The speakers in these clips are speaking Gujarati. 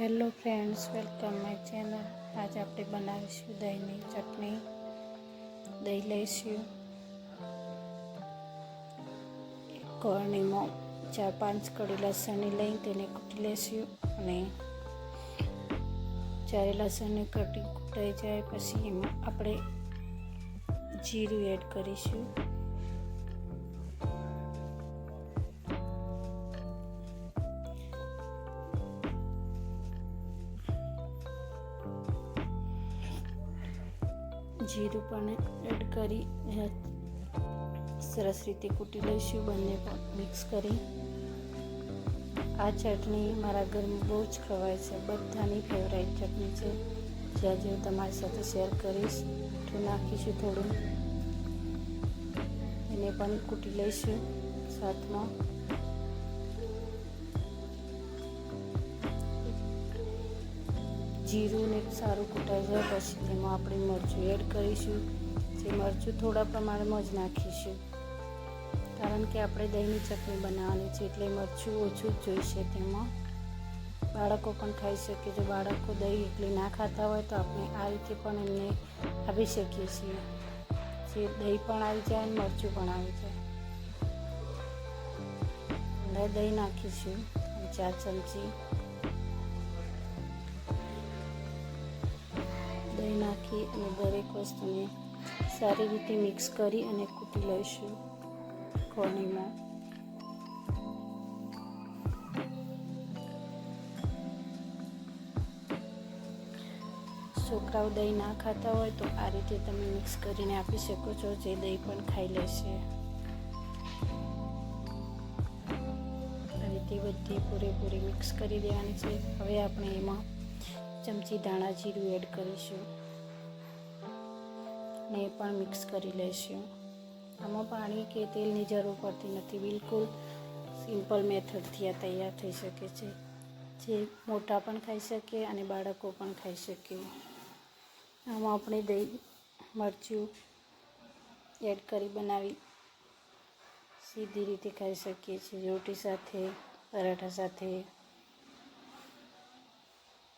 Hello friends, welcome my channel. આજે આપણે બનાવીશું દહીંની ચટણી। દહીં લઈશું, એક કળણીમાં 4-5 કળી લસણની લઈને તેને કૂટી લઈશું અને જ્યારે લસણની કટી કૂટાઈ જાય પછી એમાં આપણે જીરું એડ કરીશું। જીરું પણ એડ કરી સરસ રીતે કૂટી લઈશું, બંને પણ મિક્સ કરી। આ ચટણી મારા ઘરમાં બહુ જ ખવાય છે, બધાની ફેવરેટ ચટણી છે, જે આજે હું તમારી સાથે શેર કરીશ। મીઠું નાખીશું થોડું, એને પણ કૂટી લઈશું સાથમાં। જીરું ને સારું કૂટાઈ જાય પછી તેમાં આપણે મરચું એડ કરીશું। જે મરચું થોડા પ્રમાણમાં જ નાખીશું, કારણ કે આપણે દહીંની ચટણી બનાવવાની છે એટલે મરચું ઓછું જ જોઈશે તેમાં। બાળકો પણ ખાઈ શકે। જો બાળકો દહીં એકલી ના ખાતા હોય તો આપણે આ રીતે પણ એમને આપી શકીએ છીએ, જે દહીં પણ આવી જાય અને મરચું પણ આવી જાય। અંદર દહીં નાખીશું 4 ચમચી। દહીં નાખી અને દરેક વસ્તુને સારી રીતે મિક્સ કરી અને કૂટી લઈશું કળણીમાં। છોકરાઓ દહીં ના ખાતા હોય તો આ રીતે તમે મિક્સ કરીને આપી શકો છો, જે દહીં પણ ખાઈ લેશે। આ રીતે બધી પૂરેપૂરી મિક્સ કરી દેવાની છે। હવે આપણે એમાં ચમચી ધાણા જીરું એડ કરીશું ને એ પણ મિક્સ કરી લઈશું। આમાં પાણી કે તેલની જરૂર પડતી નથી, બિલકુલ સિમ્પલ મેથડથી આ તૈયાર થઈ શકે છે, જે મોટા પણ ખાઈ શકે અને બાળકો પણ ખાઈ શકે। આમાં આપણે દહીં મરચું એડ કરી બનાવી સીધી રીતે ખાઈ શકીએ છીએ, રોટી સાથે, પરાઠા સાથે।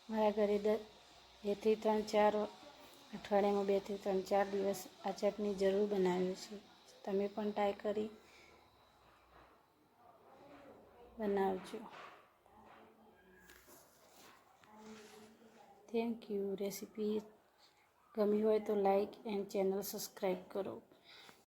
મારા ઘરે 2 થી 3-4 અઠવાડિયામાં 2 થી 3-4 દિવસ આ ચટણી જરૂર બનાવીએ છીએ। તમે પણ ટ્રાય કરી બનાવજો। Thank you. રેસીપી ગમી હોય તો લાઈક એન્ડ ચેનલ સબસ્ક્રાઈબ કરો।